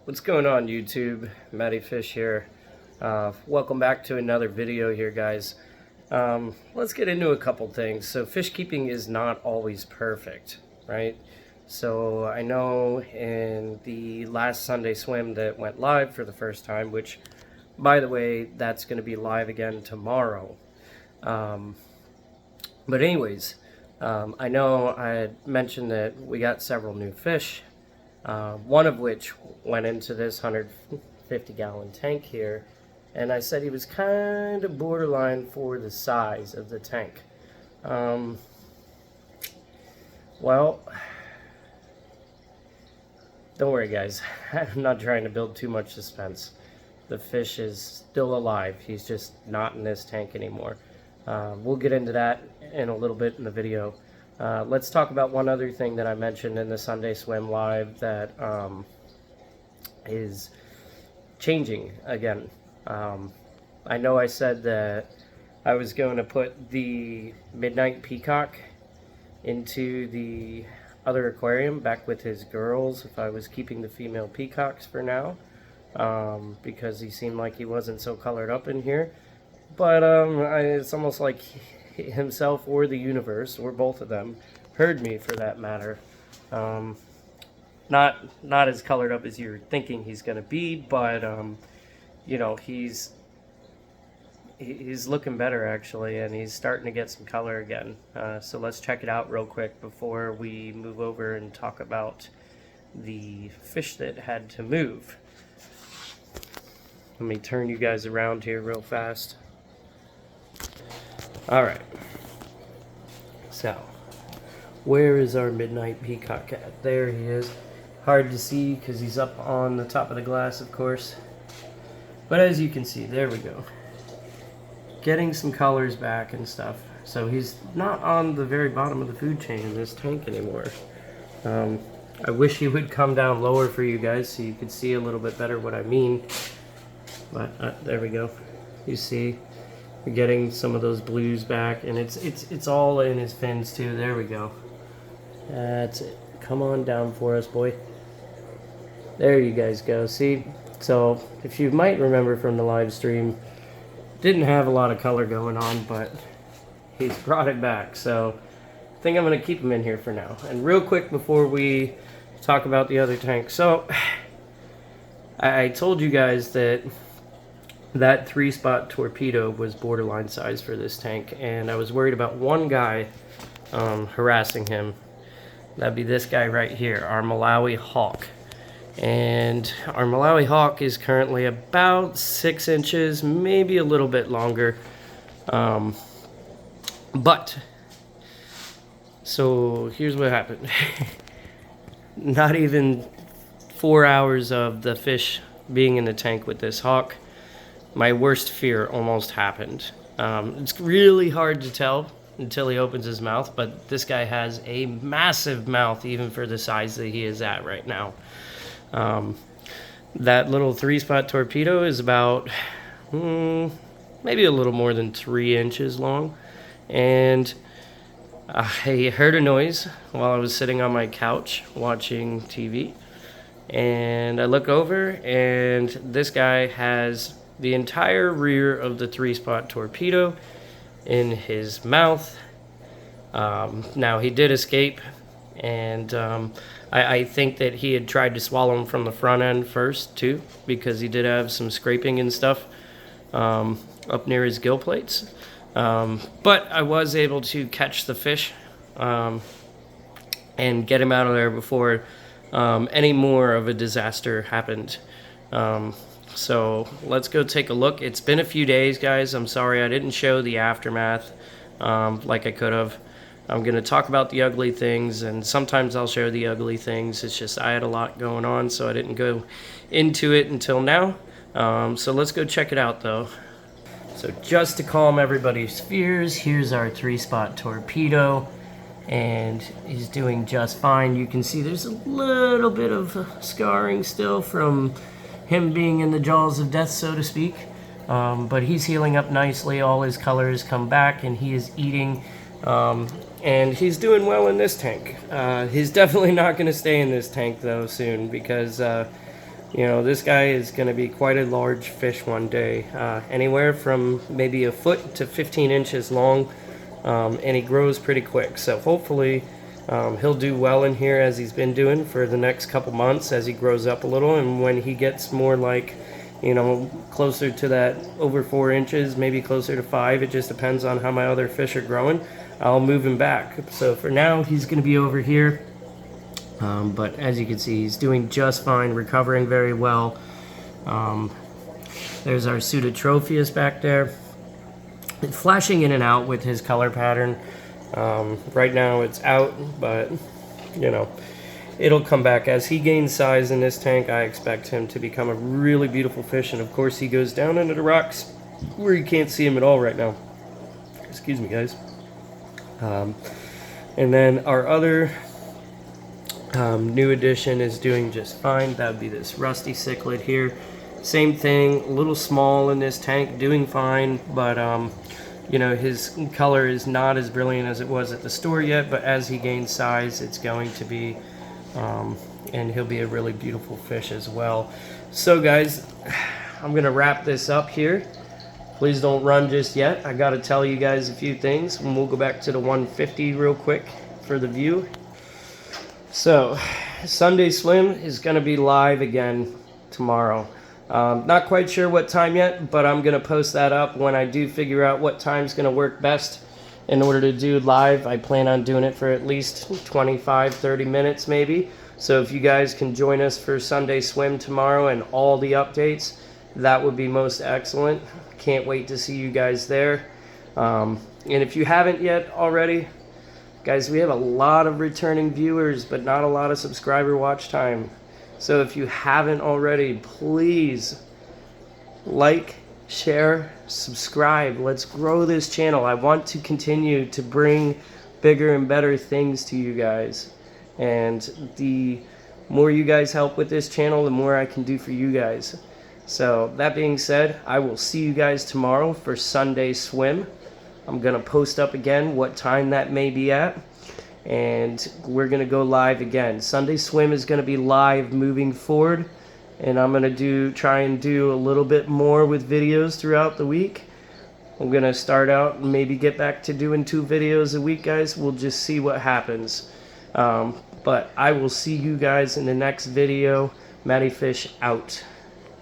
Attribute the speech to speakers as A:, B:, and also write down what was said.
A: What's going on, YouTube? Matty Fish here. Welcome back to another video here, guys. Let's get into a couple things. So fish keeping is not always perfect, right? So I know in the last Sunday swim that went live for the first time, which, by the way, that's going to be live again tomorrow. But anyways, I know I had mentioned that we got several new fish. One of which went into this 150-gallon tank here, and I said he was kind of borderline for the size of the tank. Well, don't worry, guys. I'm not trying to build too much suspense. The fish is still alive. He's just not in this tank anymore. We'll get into that in a little bit in the video. Let's talk about one other thing that I mentioned in the Sunday Swim Live that is changing again. I know I said that I was going to put the Midnight Peacock into the other aquarium back with his girls if I was keeping the female peacocks for now, because he seemed like he wasn't so colored up in here. But it's almost like himself or the universe, or both of them, heard me for that matter. Not as colored up as you're thinking he's gonna be, but you know, he's looking better actually, and he's starting to get some color again. So let's check it out real quick before we move over and talk about the fish that had to move. Let me turn you guys around here real fast. Alright, so where is our Midnight Peacock at? There he is. Hard to see because he's up on the top of the glass, of course. But as you can see, there we go. Getting some colors back and stuff. So he's not on the very bottom of the food chain in this tank anymore. I wish he would come down lower for you guys so you could see a little bit better what I mean. But there we go. You see. We're getting some of those blues back, and it's all in his fins too. There we go. That's it. Come on down for us, boy. There you guys go. See? So if you might remember from the live stream, didn't have a lot of color going on, but he's brought it back. So I think I'm gonna keep him in here for now. And real quick before we talk about the other tank, so I told you guys that 3-spot torpedo was borderline size for this tank, and I was worried about one guy harassing him. That'd be this guy right here, our Malawi Hawk. And our Malawi Hawk is currently about 6 inches, maybe a little bit longer. But so here's what happened. Not even 4 hours of the fish being in the tank with this hawk, my worst fear almost happened. It's really hard to tell until he opens his mouth, but this guy has a massive mouth even for the size that he is at right now. That little 3-spot torpedo is about maybe a little more than 3 inches long, and I heard a noise while I was sitting on my couch watching TV, and I look over, and this guy has the entire rear of the 3-spot torpedo in his mouth. Now he did escape, and I think that he had tried to swallow him from the front end first too, because he did have some scraping and stuff up near his gill plates. But I was able to catch the fish and get him out of there before any more of a disaster happened. So let's go take a look. It's been a few days, guys. I'm sorry I didn't show the aftermath like I could have. I'm going to talk about the ugly things, and sometimes I'll show the ugly things. It's just I had a lot going on, so I didn't go into it until now. So let's go check it out, though. So just to calm everybody's fears, here's our 3-spot torpedo, and he's doing just fine. You can see there's a little bit of scarring still from him being in the jaws of death, so to speak, but he's healing up nicely. All his colors come back, and he is eating, and he's doing well in this tank. He's definitely not going to stay in this tank though soon, because You know, this guy is going to be quite a large fish one day, anywhere from maybe a foot to 15 inches long, and he grows pretty quick. So hopefully he'll do well in here as he's been doing for the next couple months as he grows up a little, and when he gets more like, you know, closer to that over 4 inches, maybe closer to 5, it just depends on how my other fish are growing, I'll move him back. So for now he's going to be over here. But as you can see, he's doing just fine, recovering very well. There's our Pseudotropheus back there, flashing in and out with his color pattern. Right now it's out, but you know, it'll come back. As he gains size in this tank, I expect him to become a really beautiful fish, and of course he goes down into the rocks where you can't see him at all right now. Excuse me, guys. And then our other new addition is doing just fine. That would be this Rusty Cichlid here. Same thing, a little small in this tank, doing fine, but you know, his color is not as brilliant as it was at the store yet, but as he gains size, it's going to be, and he'll be a really beautiful fish as well. So guys, I'm gonna wrap this up here. Please don't run just yet. I gotta tell you guys a few things, and we'll go back to the 150 real quick for the view. So, Sunday Swim is going to be live again tomorrow. Not quite sure what time yet, but I'm going to post that up when I do figure out what time's going to work best in order to do live. I plan on doing it for at least 25-30 minutes maybe. So if you guys can join us for Sunday Swim tomorrow and all the updates, that would be most excellent. Can't wait to see you guys there. And if you haven't yet already, guys, we have a lot of returning viewers, but not a lot of subscriber watch time. So if you haven't already, please like, share, subscribe. Let's grow this channel. I want to continue to bring bigger and better things to you guys. And the more you guys help with this channel, the more I can do for you guys. So that being said, I will see you guys tomorrow for Sunday Swim. I'm going to post up again what time that may be at, and we're going to go live again. Sunday Swim is going to be live moving forward, and I'm going to try and do a little bit more with videos throughout the week. I'm going to start out and maybe get back to doing 2 videos a week, guys. We'll just see what happens. But I will see you guys in the next video. Matty Fish out.